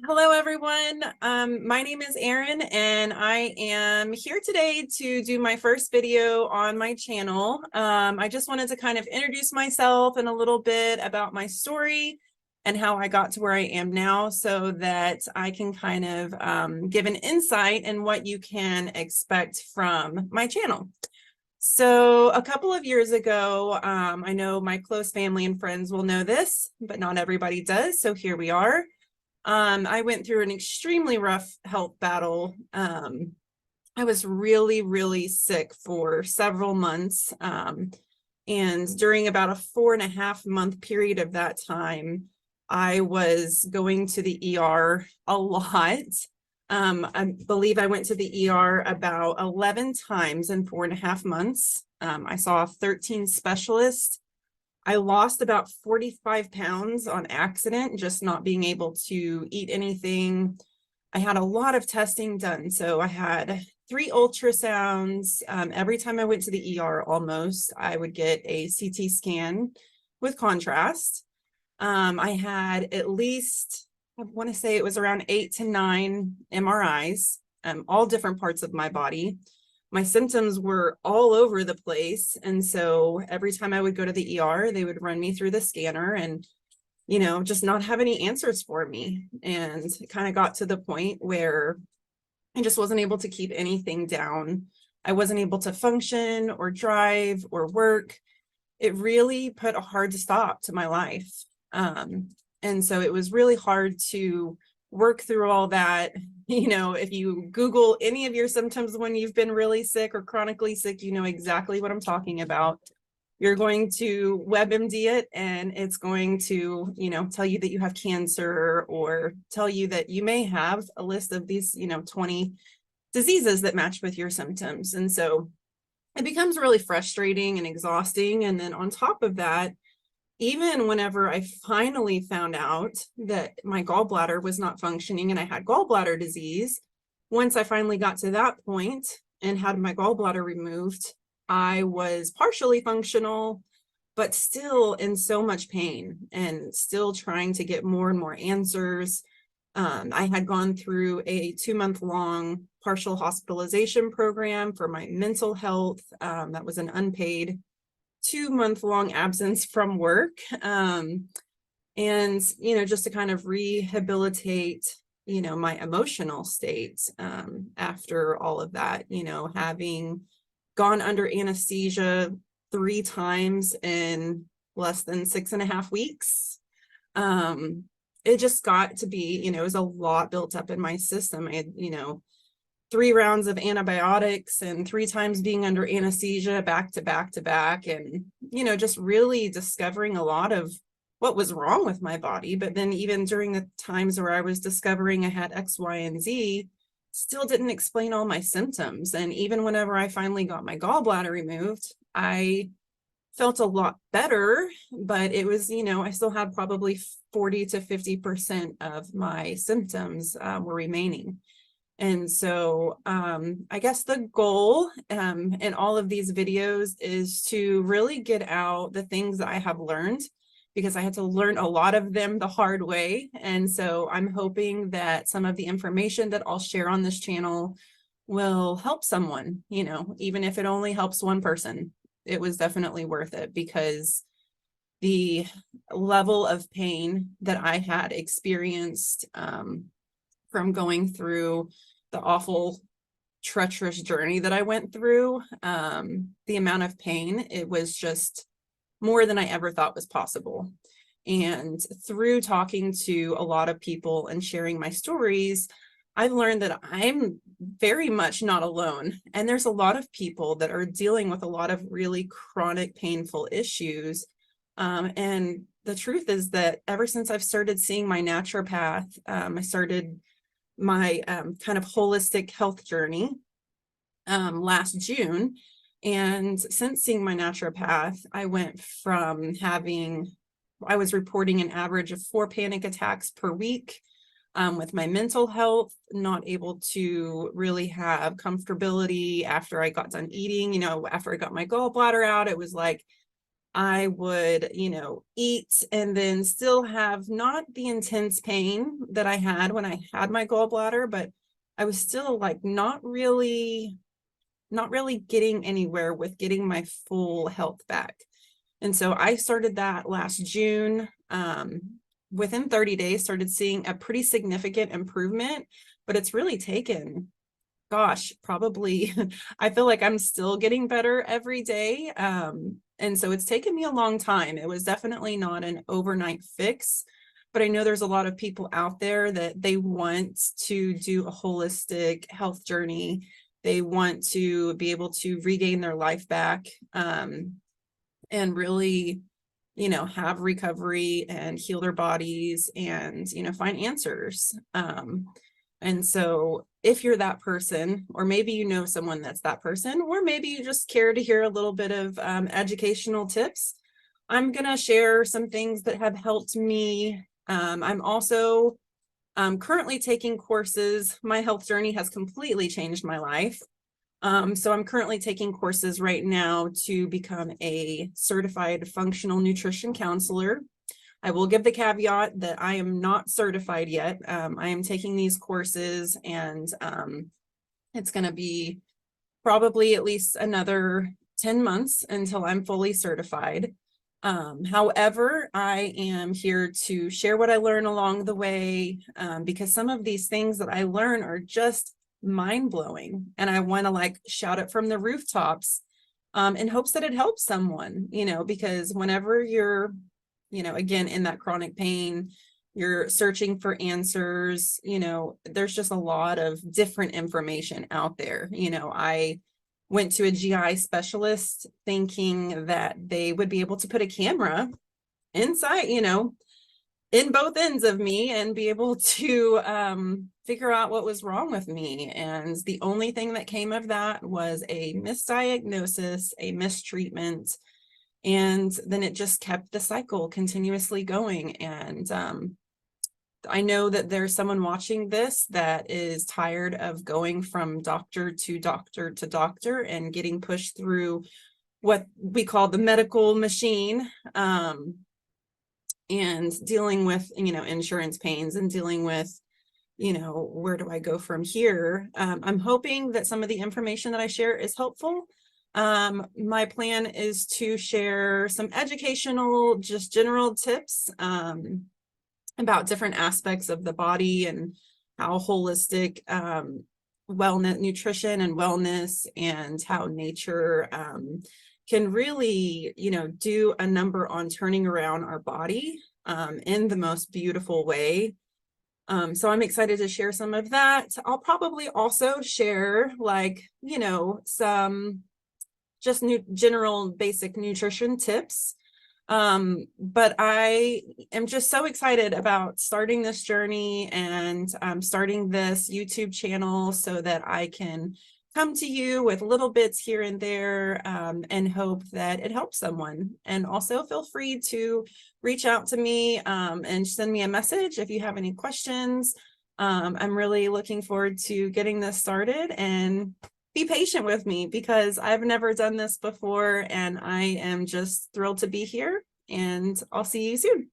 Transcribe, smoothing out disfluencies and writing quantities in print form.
Hello, everyone. My name is Erin, and I am here today to do my first video on my channel. I just wanted to kind of introduce myself and a little bit about my story and how I got to where I am now so that I can kind of give an insight in what you can expect from my channel. So a couple of years ago, I know my close family and friends will know this, but not everybody does. So here we are. I went through an extremely rough health battle. I was really, really sick for several months. And during about a 4.5 month period of that time, I was going to the ER a lot. I believe I went to the ER about 11 times in 4.5 months. I saw 13 specialists. I lost about 45 pounds on accident, just not being able to eat anything. I had a lot of testing done. So I had 3 ultrasounds. Every time I went to the ER, almost, I would get a CT scan with contrast. I had at least, I want to say it was around 8 to 9 MRIs, all different parts of my body. My symptoms were all over the place. And so every time I would go to the ER, they would run me through the scanner and, just not have any answers for me. And it kind of got to the point where I just wasn't able to keep anything down. I wasn't able to function or drive or work. It really put a hard stop to my life. And so it was really hard to work through all that. If you Google any of your symptoms when you've been really sick or chronically sick, you know exactly what I'm talking about. You're going to WebMD it, and it's going to, tell you that you have cancer or tell you that you may have a list of these, 20 diseases that match with your symptoms. And so it becomes really frustrating and exhausting. And then on top of that, even whenever I finally found out that my gallbladder was not functioning and I had gallbladder disease, once I finally got to that point and had my gallbladder removed, I was partially functional, but still in so much pain and still trying to get more and more answers. I had gone through a 2-month-long partial hospitalization program for my mental health. That was an unpaid 2-month-long absence from work. And, just to kind of rehabilitate, my emotional state after all of that, having gone under anesthesia 3 times in less than 6.5 weeks. It just got to be, it was a lot built up in my system. I had, 3 rounds of antibiotics and 3 times being under anesthesia back to back to back. And, just really discovering a lot of what was wrong with my body. But then even during the times where I was discovering I had X, Y, and Z, still didn't explain all my symptoms. And even whenever I finally got my gallbladder removed, I felt a lot better, but it was, I still had probably 40 to 50% of my symptoms were remaining. And so I guess the goal in all of these videos is to really get out the things that I have learned, because I had to learn a lot of them the hard way. And so I'm hoping that some of the information that I'll share on this channel will help someone, even if it only helps one person. It was definitely worth it, because the level of pain that I had experienced from going through the awful, treacherous journey that I went through, the amount of pain, it was just more than I ever thought was possible. And through talking to a lot of people and sharing my stories, I've learned that I'm very much not alone. And there's a lot of people that are dealing with a lot of really chronic, painful issues. And the truth is that ever since I've started seeing my naturopath, I started my kind of holistic health journey last June. And since seeing my naturopath, I went from I was reporting an average of 4 panic attacks per week with my mental health, not able to really have comfortability after I got done eating. After I got my gallbladder out, it was like I would, eat and then still have not the intense pain that I had when I had my gallbladder, but I was still like not really getting anywhere with getting my full health back. And so I started that last June. Within 30 days, started seeing a pretty significant improvement, but it's really taken, gosh, probably, I feel like I'm still getting better every day. And so it's taken me a long time. It was definitely not an overnight fix, but I know there's a lot of people out there that they want to do a holistic health journey. They want to be able to regain their life back, and really, have recovery and heal their bodies and, find answers. And so if you're that person, or maybe you know someone that's that person, or maybe you just care to hear a little bit of educational tips, I'm going to share some things that have helped me. I'm also currently taking courses. My health journey has completely changed my life. So I'm currently taking courses right now to become a certified functional nutrition counselor. I will give the caveat that I am not certified yet. I am taking these courses, and it's going to be probably at least another 10 months until I'm fully certified. However, I am here to share what I learn along the way, because some of these things that I learn are just mind-blowing, and I want to like shout it from the rooftops, in hopes that it helps someone, because whenever you're, again, in that chronic pain, you're searching for answers, there's just a lot of different information out there. I went to a GI specialist thinking that they would be able to put a camera inside, in both ends of me and be able to figure out what was wrong with me. And the only thing that came of that was a misdiagnosis, a mistreatment. And then it just kept the cycle continuously going. And I know that there's someone watching this that is tired of going from doctor to doctor to doctor and getting pushed through what we call the medical machine, and dealing with, insurance pains, and dealing with, where do I go from here? I'm hoping that some of the information that I share is helpful. My plan is to share some educational, just general tips about different aspects of the body and how holistic wellness, nutrition and wellness, and how nature can really, do a number on turning around our body in the most beautiful way. So I'm excited to share some of that. I'll probably also share some just general basic nutrition tips. But I am just so excited about starting this journey and starting this YouTube channel so that I can come to you with little bits here and there, and hope that it helps someone. And also feel free to reach out to me and send me a message if you have any questions. I'm really looking forward to getting this started, and be patient with me because I've never done this before, and I am just thrilled to be here, and I'll see you soon.